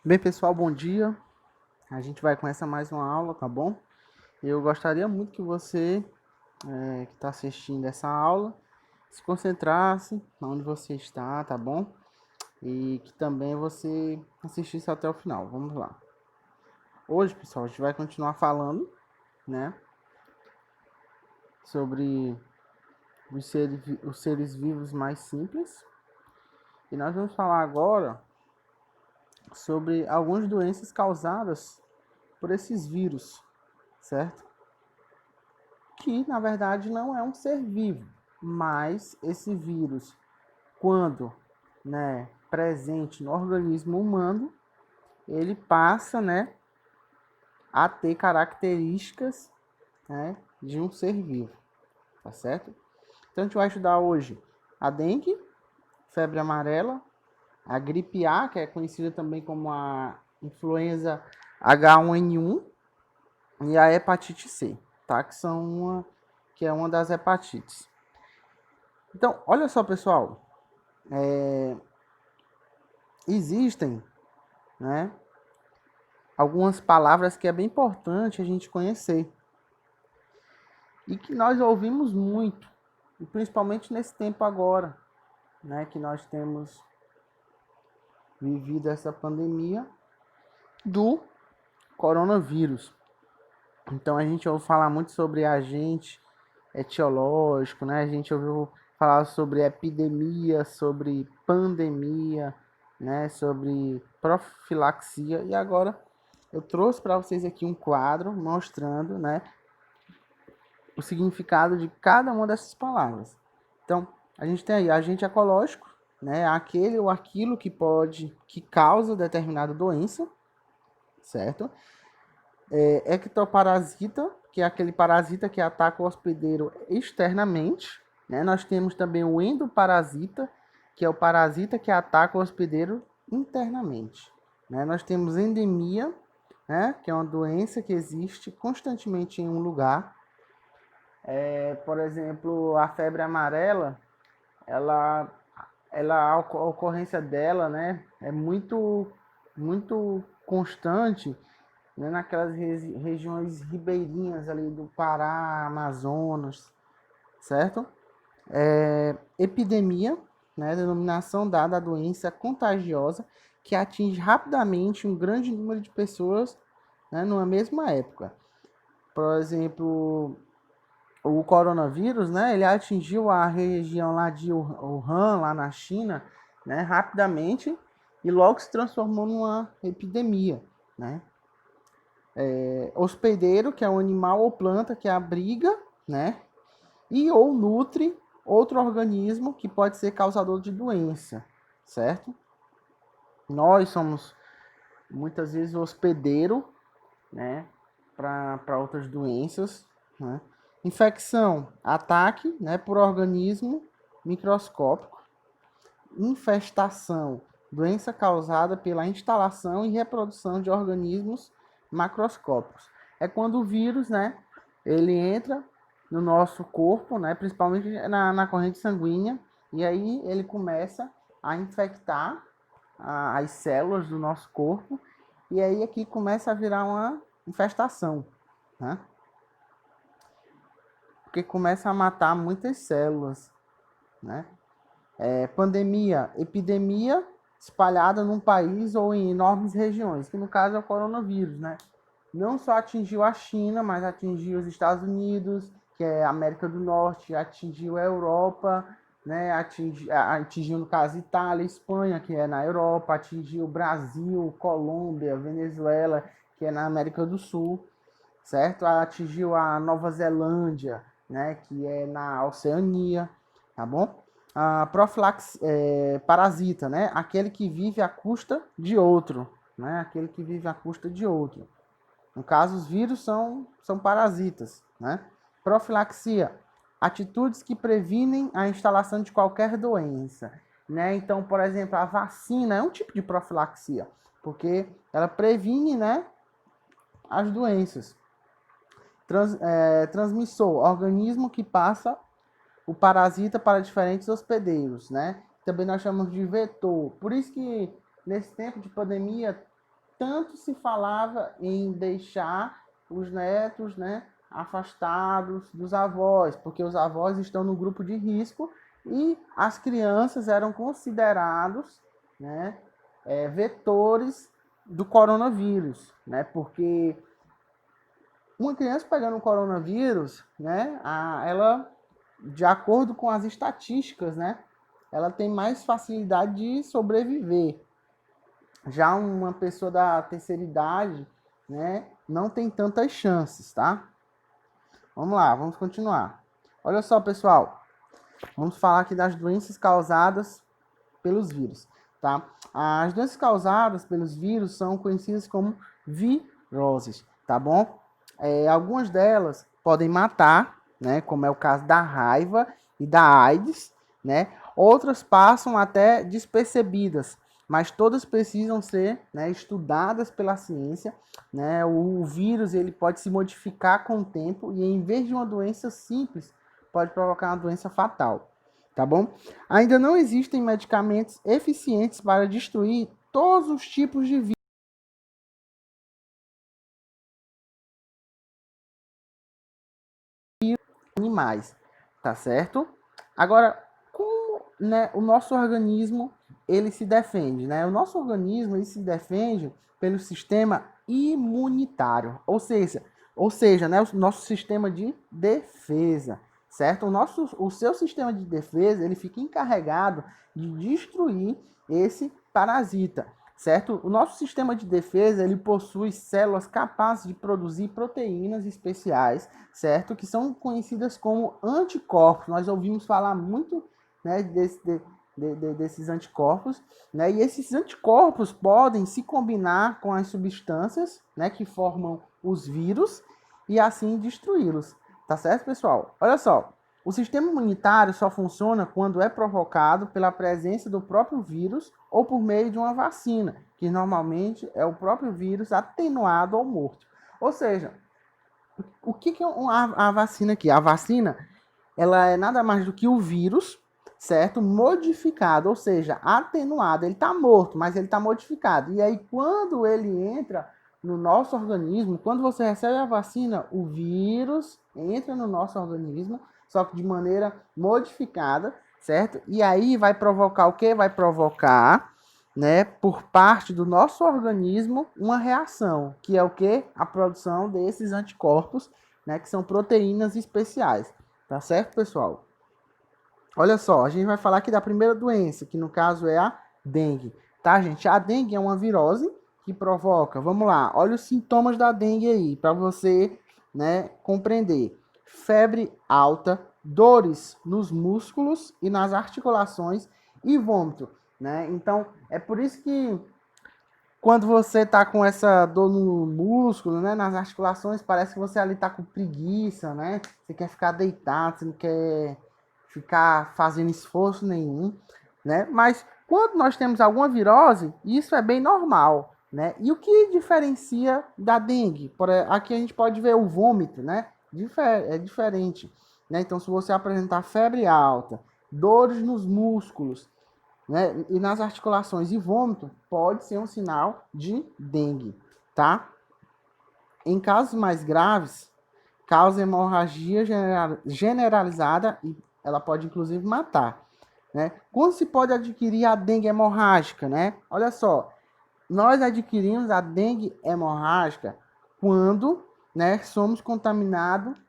Bem, pessoal, bom dia. A gente vai começar mais uma aula, tá bom? Eu gostaria muito que você, que está assistindo essa aula, se concentrasse onde você está, tá bom? E que também você assistisse até o final. Vamos lá. Hoje, pessoal, a gente vai continuar falando, né, sobre os seres vivos mais simples. E nós vamos falar agora sobre algumas doenças causadas por esses vírus, certo? Que na verdade não é um ser vivo, mas esse vírus, quando, né, presente no organismo humano, ele passa, né, a ter características, né, de um ser vivo, tá certo? Então a gente vai estudar hoje a dengue, febre amarela, a gripe A, que é conhecida também como a influenza H1N1, e a hepatite C, tá? Que é uma das hepatites. Então, olha só, pessoal, existem, né, algumas palavras que é bem importante a gente conhecer e que nós ouvimos muito, e principalmente nesse tempo agora, né, que nós temos vivido essa pandemia do coronavírus. Então a gente ouve falar muito sobre agente etiológico, né? A gente ouviu falar sobre epidemia, sobre pandemia, né? Sobre profilaxia e agora eu trouxe para vocês aqui um quadro mostrando, né, o significado de cada uma dessas palavras. Então, a gente tem aí agente ecológico, né, aquele ou aquilo que causa determinada doença, certo? Ectoparasita, que é aquele parasita que ataca o hospedeiro externamente, né? Nós temos também o endoparasita, que é o parasita que ataca o hospedeiro internamente, né? Nós temos endemia, né, que é uma doença que existe constantemente em um lugar. Por exemplo, a febre amarela, ela, a ocorrência dela, né, é muito constante, né, naquelas regiões ribeirinhas ali do Pará, Amazonas, certo? Epidemia, né, denominação dada à doença contagiosa que atinge rapidamente um grande número de pessoas, né, numa mesma época. Por exemplo, o coronavírus, né, ele atingiu a região lá de Wuhan, lá na China, né, rapidamente e logo se transformou numa epidemia, né? Hospedeiro, que é um animal ou planta que abriga, né, e ou nutre outro organismo que pode ser causador de doença, certo? Nós somos muitas vezes hospedeiro, né, para outras doenças, né? Infecção, ataque, né, por organismo microscópico. Infestação, doença causada pela instalação e reprodução de organismos macroscópicos. É quando o vírus, né, ele entra no nosso corpo, né, principalmente na corrente sanguínea, e aí ele começa a infectar as células do nosso corpo, e aí aqui começa a virar uma infestação, né? Porque começa a matar muitas células, né? Pandemia, epidemia espalhada num país ou em enormes regiões, que no caso é o coronavírus, né? Não só atingiu a China, mas atingiu os Estados Unidos, que é a América do Norte, atingiu a Europa, né? Atingiu no caso Itália, Espanha, que é na Europa, atingiu Brasil, Colômbia, Venezuela, que é na América do Sul, certo? Atingiu a Nova Zelândia, né? Que é na Oceania, tá bom? A profilaxia, parasita, né? Aquele que vive à custa de outro, né? Aquele que vive à custa de outro. No caso, os vírus são parasitas, né? Profilaxia, atitudes que previnem a instalação de qualquer doença, né? Então, por exemplo, a vacina é um tipo de profilaxia, porque ela previne, né, as doenças. Transmissor, organismo que passa o parasita para diferentes hospedeiros, né? Também nós chamamos de vetor. Por isso que nesse tempo de pandemia tanto se falava em deixar os netos, né, afastados dos avós, porque os avós estão no grupo de risco e as crianças eram considerados, né, vetores do coronavírus, né, porque uma criança pegando o coronavírus, né, ela, de acordo com as estatísticas, né, ela tem mais facilidade de sobreviver. Já uma pessoa da terceira idade, né, não tem tantas chances, tá? Vamos lá, vamos continuar. Olha só, pessoal. Vamos falar aqui das doenças causadas pelos vírus, tá? As doenças causadas pelos vírus são conhecidas como viroses, tá bom? Algumas delas podem matar, né? Como é o caso da raiva e da AIDS, né? Outras passam até despercebidas, mas todas precisam ser, né, estudadas pela ciência, né? O vírus ele pode se modificar com o tempo e em vez de uma doença simples, pode provocar uma doença fatal, tá bom? Ainda não existem medicamentos eficientes para destruir todos os tipos de vírus animais, tá certo? Agora, como, né, o nosso organismo ele se defende, né? O nosso organismo ele se defende pelo sistema imunitário, ou seja, né, o nosso sistema de defesa, certo? O seu sistema de defesa ele fica encarregado de destruir esse parasita, certo? O nosso sistema de defesa ele possui células capazes de produzir proteínas especiais, certo? Que são conhecidas como anticorpos. Nós ouvimos falar muito, né, desses anticorpos, né? E esses anticorpos podem se combinar com as substâncias, né, que formam os vírus e assim destruí-los. Tá certo, pessoal? Olha só. O sistema imunitário só funciona quando é provocado pela presença do próprio vírus ou por meio de uma vacina, que normalmente é o próprio vírus atenuado ou morto. Ou seja, o que é a vacina aqui? A vacina ela é nada mais do que o vírus, certo? Modificado, ou seja, atenuado. Ele está morto, mas ele está modificado. E aí, quando ele entra no nosso organismo, quando você recebe a vacina, o vírus entra no nosso organismo, só que de maneira modificada, certo? E aí vai provocar o quê? Vai provocar, né, por parte do nosso organismo, uma reação, que é o quê? A produção desses anticorpos, né, que são proteínas especiais. Tá certo, pessoal? Olha só, a gente vai falar aqui da primeira doença, que no caso é a dengue. Tá, gente? A dengue é uma virose que provoca, vamos lá, olha os sintomas da dengue aí, para você, né, compreender. Febre alta, dores nos músculos e nas articulações e vômito, né? Então, é por isso que quando você tá com essa dor no músculo, né, nas articulações, parece que você ali tá com preguiça, né? Você quer ficar deitado, você não quer ficar fazendo esforço nenhum, né? Mas quando nós temos alguma virose, isso é bem normal, né? E o que diferencia da dengue? Aqui a gente pode ver o vômito, né? É diferente, né? Então, se você apresentar febre alta, dores nos músculos, né, e nas articulações e vômito, pode ser um sinal de dengue, tá? Em casos mais graves, causa hemorragia generalizada e ela pode inclusive matar, né? Quando se pode adquirir a dengue hemorrágica, né? Olha só, nós adquirimos a dengue hemorrágica quando, né, somos contaminados,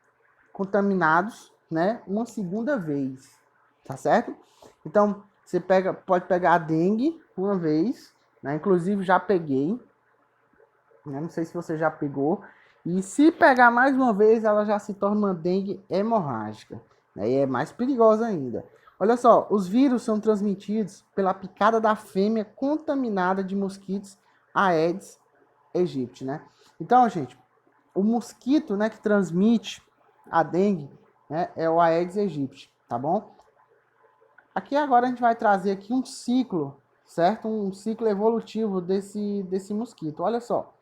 né, uma segunda vez, tá certo? Então, você pode pegar a dengue uma vez, né? Inclusive já peguei, né? Não sei se você já pegou. E se pegar mais uma vez, ela já se torna uma dengue hemorrágica, né? E é mais perigosa ainda. Olha só, os vírus são transmitidos pela picada da fêmea contaminada de mosquitos Aedes aegypti, né? Então, gente, o mosquito, né, que transmite a dengue, né, é o Aedes aegypti, tá bom? Aqui agora a gente vai trazer aqui um ciclo, certo? Um ciclo evolutivo desse mosquito. Olha só.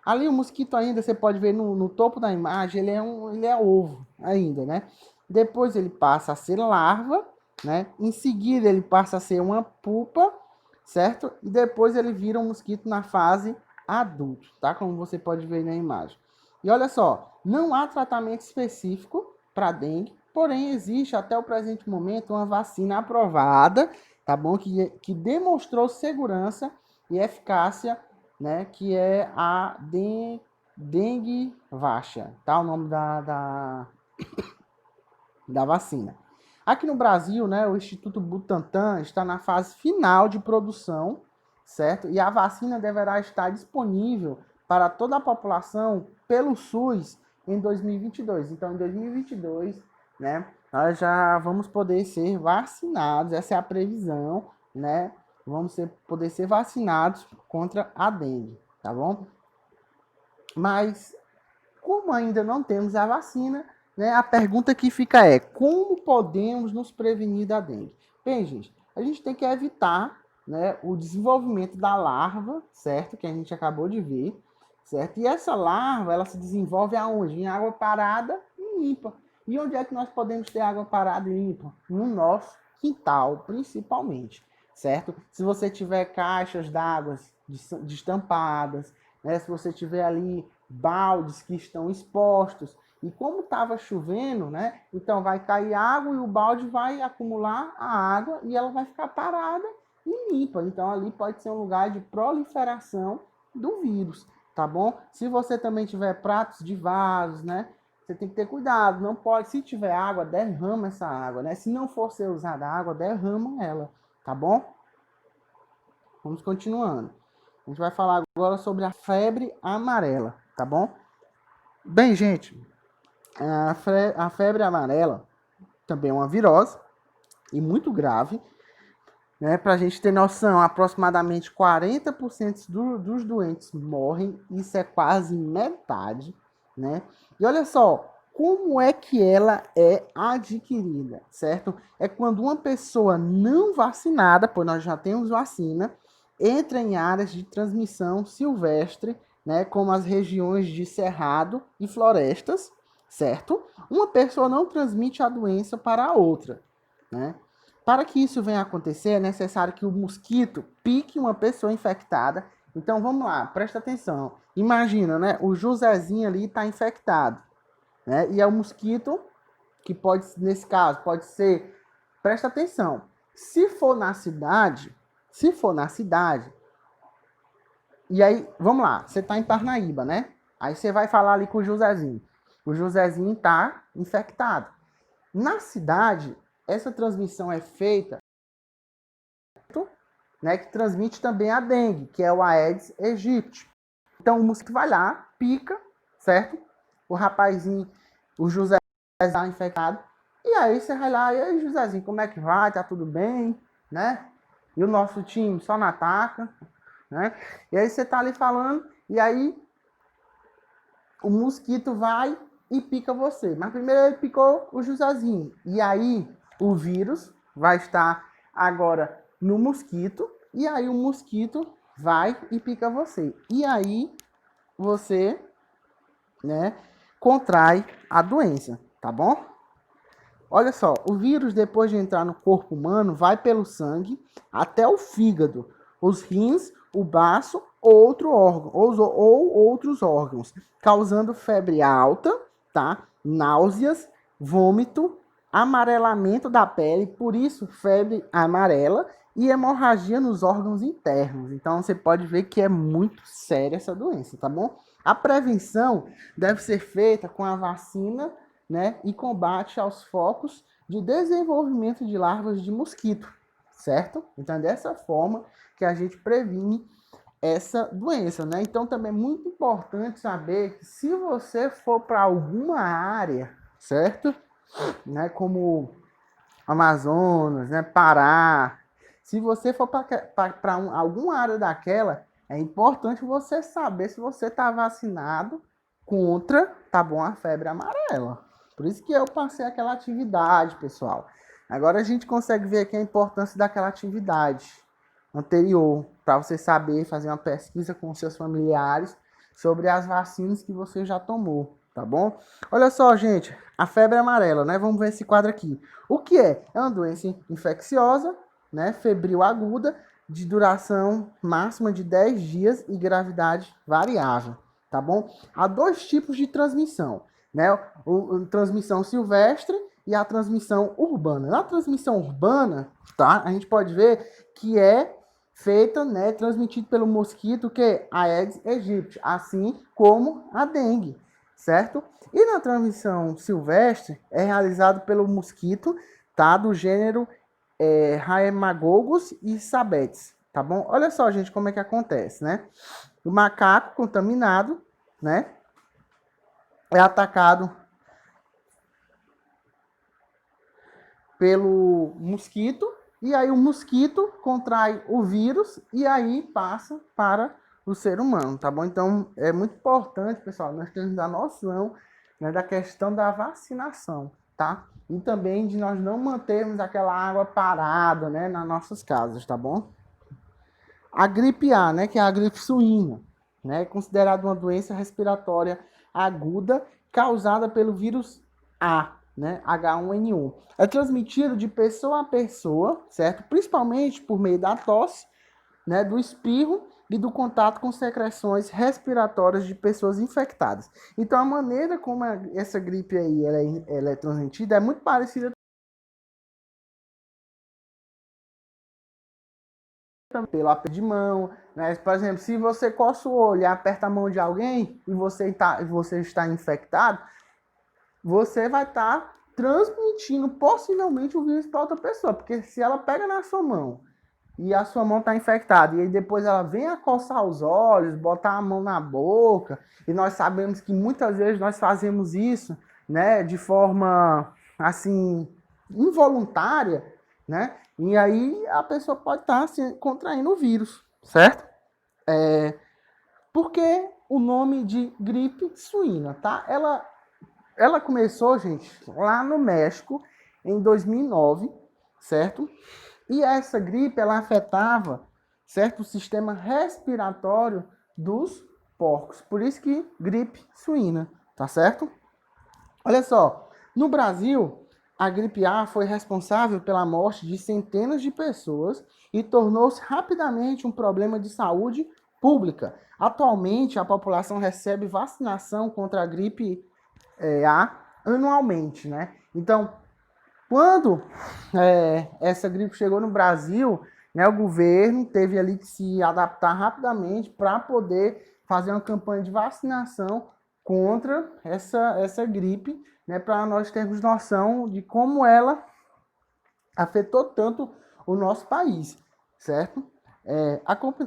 Ali o mosquito ainda, você pode ver no topo da imagem, ele é ovo ainda, né? Depois ele passa a ser larva, né? Em seguida ele passa a ser uma pupa, certo? E depois ele vira um mosquito na fase adulto, tá? Como você pode ver na imagem. E olha só, não há tratamento específico para dengue, porém existe até o presente momento uma vacina aprovada, tá bom? Que demonstrou segurança e eficácia, né? Que é a dengue vacha, tá? O nome da vacina. Aqui no Brasil, né, o Instituto Butantan está na fase final de produção, certo? E a vacina deverá estar disponível para toda a população pelo SUS em 2022. Então, em 2022, né, nós já vamos poder ser vacinados, essa é a previsão, né? Poder ser vacinados contra a dengue, tá bom? Mas, como ainda não temos a vacina, né, a pergunta que fica é: como podemos nos prevenir da dengue? Bem, gente, a gente tem que evitar, né, o desenvolvimento da larva, certo? Que a gente acabou de ver, certo? E essa larva, ela se desenvolve aonde? Em água parada e limpa. E onde é que nós podemos ter água parada e limpa? No nosso quintal, principalmente, certo? Se você tiver caixas d'água destampadas, né, se você tiver ali baldes que estão expostos, e como estava chovendo, né? Então vai cair água e o balde vai acumular a água e ela vai ficar parada e limpa. Então ali pode ser um lugar de proliferação do vírus, tá bom? Se você também tiver pratos de vasos, né? Você tem que ter cuidado, não pode, se tiver água, derrama essa água, né? Se não for ser usada água, derrama ela, tá bom? Vamos continuando. A gente vai falar agora sobre a febre amarela, tá bom? Bem, gente, a febre amarela também é uma virose e muito grave, né? Para a gente ter noção, aproximadamente 40% dos doentes morrem, isso é quase metade, né? E olha só, como é que ela é adquirida, certo? É quando uma pessoa não vacinada, pois nós já temos vacina, entra em áreas de transmissão silvestre, né, como as regiões de cerrado e florestas, certo? Uma pessoa não transmite a doença para a outra, né? Para que isso venha a acontecer, é necessário que o mosquito pique uma pessoa infectada. Então vamos lá, presta atenção. Imagina, né? O Josézinho ali está infectado, né? E é o mosquito que pode, nesse caso, pode ser. Presta atenção. Se for na cidade, e aí, vamos lá, você está em Parnaíba, né? Aí você vai falar ali com o Josézinho. O Josézinho está infectado. Na cidade, essa transmissão é feita, né, que transmite também a dengue, que é o Aedes aegypti. Então o mosquito vai lá, pica, certo? O rapazinho, o José está infectado. E aí você vai lá, e aí, Josézinho, como é que vai? Tá tudo bem? Né? E o nosso time só na ataca, né? E aí você tá ali falando, e aí o mosquito vai e pica você. Mas primeiro ele picou o Josézinho. E aí o vírus vai estar agora no mosquito. E aí o mosquito vai e pica você. E aí você, né, contrai a doença, tá bom? Olha só, o vírus, depois de entrar no corpo humano, vai pelo sangue até o fígado, os rins, o baço, outro órgão, ou outros órgãos, causando febre alta, tá? Náuseas, vômito, amarelamento da pele, por isso febre amarela, e hemorragia nos órgãos internos. Então você pode ver que é muito séria essa doença, tá bom? A prevenção deve ser feita com a vacina, né, e combate aos focos de desenvolvimento de larvas de mosquito, certo? Então é dessa forma que a gente previne essa doença, né? Então também é muito importante saber que se você for para alguma área, certo? Né, como Amazonas, né, Pará, se você for para alguma área daquela, é importante você saber se você está vacinado contra, tá bom, a febre amarela. Por isso que eu passei aquela atividade, pessoal. Agora a gente consegue ver aqui a importância daquela atividade anterior, para você saber fazer uma pesquisa com seus familiares sobre as vacinas que você já tomou, tá bom? Olha só, gente, a febre amarela, né? Vamos ver esse quadro aqui. O que é? É uma doença infecciosa, né? Febril aguda, de duração máxima de 10 dias e gravidade variável, tá bom? Há dois tipos de transmissão, né? A transmissão silvestre e a transmissão urbana. Na transmissão urbana, tá? A gente pode ver que é feita, né, transmitido pelo mosquito que é Aedes aegypti, assim como a dengue, certo? E na transmissão silvestre é realizado pelo mosquito, tá, do gênero Haemagogos e Sabetes, tá bom? Olha só, gente, como é que acontece, né? O macaco contaminado, né, é atacado pelo mosquito, e aí o mosquito contrai o vírus e aí passa para o ser humano, tá bom? Então é muito importante, pessoal, nós temos a noção, né, da questão da vacinação, tá? E também de nós não mantermos aquela água parada, né, nas nossas casas, tá bom? A gripe A, né, que é a gripe suína, né, é considerada uma doença respiratória aguda causada pelo vírus A, né, H1N1. É transmitido de pessoa a pessoa, certo? Principalmente por meio da tosse, né, do espirro e do contato com secreções respiratórias de pessoas infectadas. Então, a maneira como essa gripe aí ela é transmitida é muito parecida pelo aperto de mão, né? Por exemplo, se você coça o olho e aperta a mão de alguém e você está infectado, você vai estar transmitindo possivelmente o vírus para outra pessoa, porque se ela pega na sua mão e a sua mão está infectada e aí depois ela vem a coçar os olhos, botar a mão na boca, e nós sabemos que muitas vezes nós fazemos isso, né, de forma assim involuntária, né? E aí a pessoa pode estar contraindo o vírus, certo? Por que o nome de gripe suína, tá? Ela começou, gente, lá no México em 2009, certo? E essa gripe ela afetava, certo, o sistema respiratório dos porcos. Por isso que gripe suína, tá certo? Olha só, no Brasil, a gripe A foi responsável pela morte de centenas de pessoas e tornou-se rapidamente um problema de saúde pública. Atualmente, a população recebe vacinação contra a gripe A anualmente, né? Então, quando essa gripe chegou no Brasil, né, o governo teve ali que se adaptar rapidamente para poder fazer uma campanha de vacinação contra essa gripe, né, para nós termos noção de como ela afetou tanto o nosso país, certo?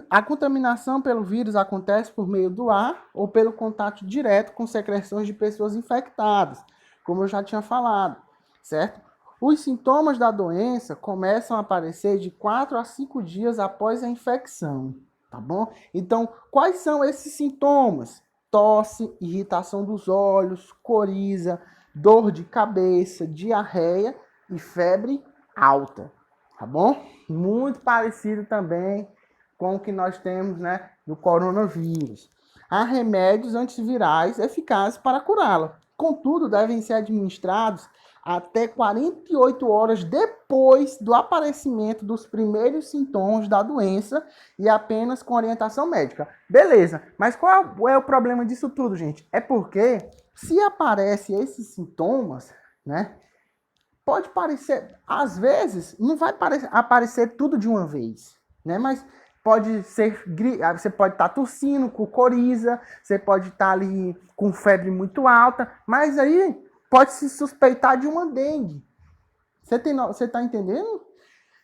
A contaminação pelo vírus acontece por meio do ar ou pelo contato direto com secreções de pessoas infectadas, como eu já tinha falado, certo? Os sintomas da doença começam a aparecer de 4 a 5 dias após a infecção, tá bom? Então, quais são esses sintomas? Tosse, irritação dos olhos, coriza, dor de cabeça, diarreia e febre alta, tá bom? Muito parecido também com o que nós temos, né, do coronavírus. Há remédios antivirais eficazes para curá-la. Contudo, devem ser administrados até 48 horas depois do aparecimento dos primeiros sintomas da doença e apenas com orientação médica. Beleza, mas qual é o problema disso tudo, gente? É porque se aparecem esses sintomas, né, pode parecer, às vezes, não vai aparecer tudo de uma vez, né? Mas pode ser, você pode estar tossindo com coriza, você pode estar ali com febre muito alta, mas aí pode se suspeitar de uma dengue. Você tá entendendo?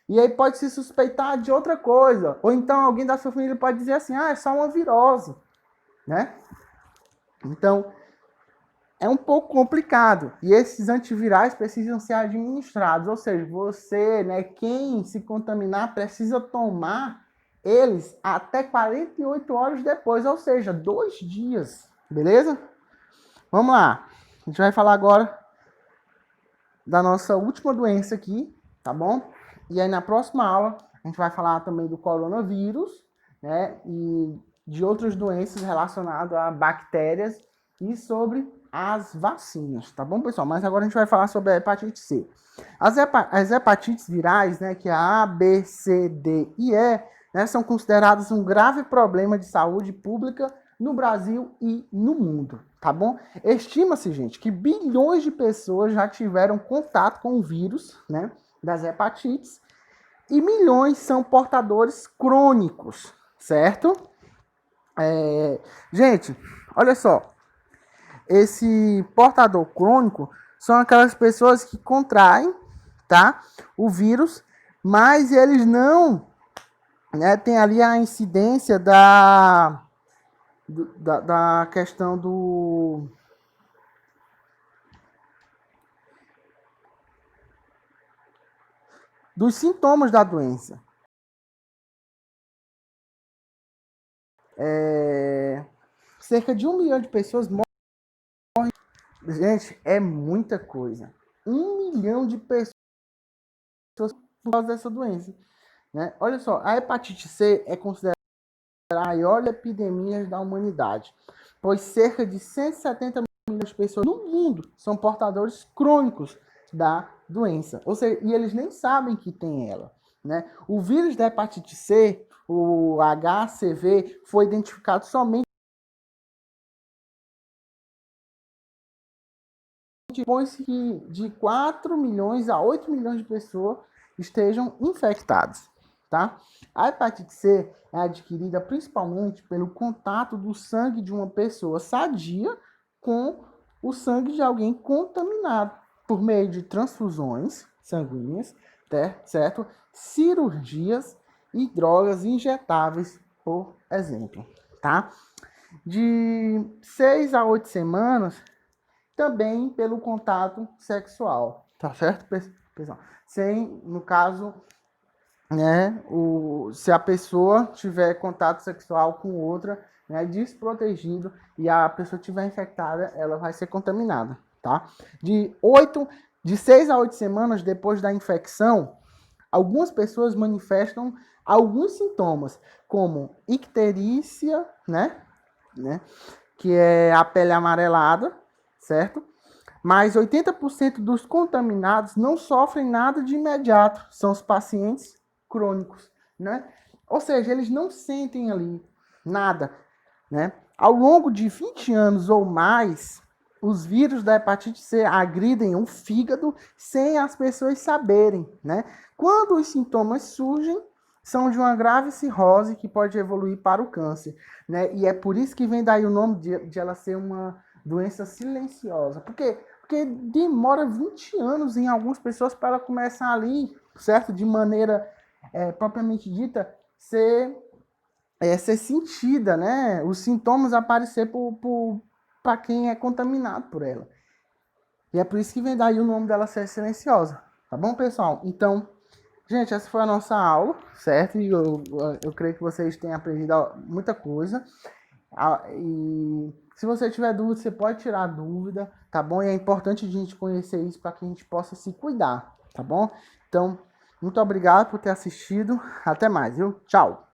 E aí pode se suspeitar de outra coisa. Ou então alguém da sua família pode dizer assim, é só uma virose, né? Então, é um pouco complicado. E esses antivirais precisam ser administrados. Ou seja, você, né, quem se contaminar, precisa tomar eles até 48 horas depois. Ou seja, 2 dias. Beleza? Vamos lá. A gente vai falar agora da nossa última doença aqui, tá bom? E aí na próxima aula a gente vai falar também do coronavírus, né? E de outras doenças relacionadas a bactérias e sobre as vacinas, tá bom, pessoal? Mas agora a gente vai falar sobre a hepatite C. As hepatites virais, né, que é a A, B, C, D e E, né, são consideradas um grave problema de saúde pública no Brasil e no mundo, tá bom? Estima-se, gente, que bilhões de pessoas já tiveram contato com o vírus, né, das hepatites, e milhões são portadores crônicos, certo? Gente, olha só, esse portador crônico são aquelas pessoas que contraem, tá, o vírus, mas eles não, né, tem ali a incidência da questão dos sintomas da doença. Cerca de 1 milhão de pessoas morrem. Gente, é muita coisa. 1 milhão de pessoas por causa dessa doença, né? Olha só, a hepatite C é considerada a maior epidemia da humanidade, pois cerca de 170 milhões de pessoas no mundo são portadores crônicos da doença. Ou seja, e eles nem sabem que tem ela, né? O vírus da hepatite C, o HCV, foi identificado somente supõe-se que de 4 milhões a 8 milhões de pessoas estejam infectadas, tá? A hepatite C é adquirida principalmente pelo contato do sangue de uma pessoa sadia com o sangue de alguém contaminado por meio de transfusões sanguíneas, certo? Cirurgias e drogas injetáveis, por exemplo, tá? De 6 a 8 semanas, também pelo contato sexual, tá certo, pessoal? Sem, no caso, né, se a pessoa tiver contato sexual com outra, né, desprotegido, e a pessoa tiver infectada, ela vai ser contaminada, tá? De 6 a 8 semanas depois da infecção, algumas pessoas manifestam alguns sintomas, como icterícia, né, que é a pele amarelada, certo? Mas 80% dos contaminados não sofrem nada de imediato, são os pacientes crônicos, né? Ou seja, eles não sentem ali nada, né? Ao longo de 20 anos ou mais, os vírus da hepatite C agridem o fígado sem as pessoas saberem, né? Quando os sintomas surgem, são de uma grave cirrose que pode evoluir para o câncer, né? E é por isso que vem daí o nome de ela ser uma doença silenciosa. Por quê? Porque demora 20 anos em algumas pessoas para ela começar ali, certo? De maneira propriamente dita, ser sentida, né? Os sintomas aparecer para quem é contaminado por ela. E é por isso que vem daí o nome dela ser silenciosa. Tá bom, pessoal? Então, gente, essa foi a nossa aula, certo? E eu creio que vocês tenham aprendido muita coisa. E se você tiver dúvida, você pode tirar dúvida, tá bom? E é importante a gente conhecer isso para que a gente possa se cuidar, tá bom? Então, muito obrigado por ter assistido. Até mais, viu? Tchau!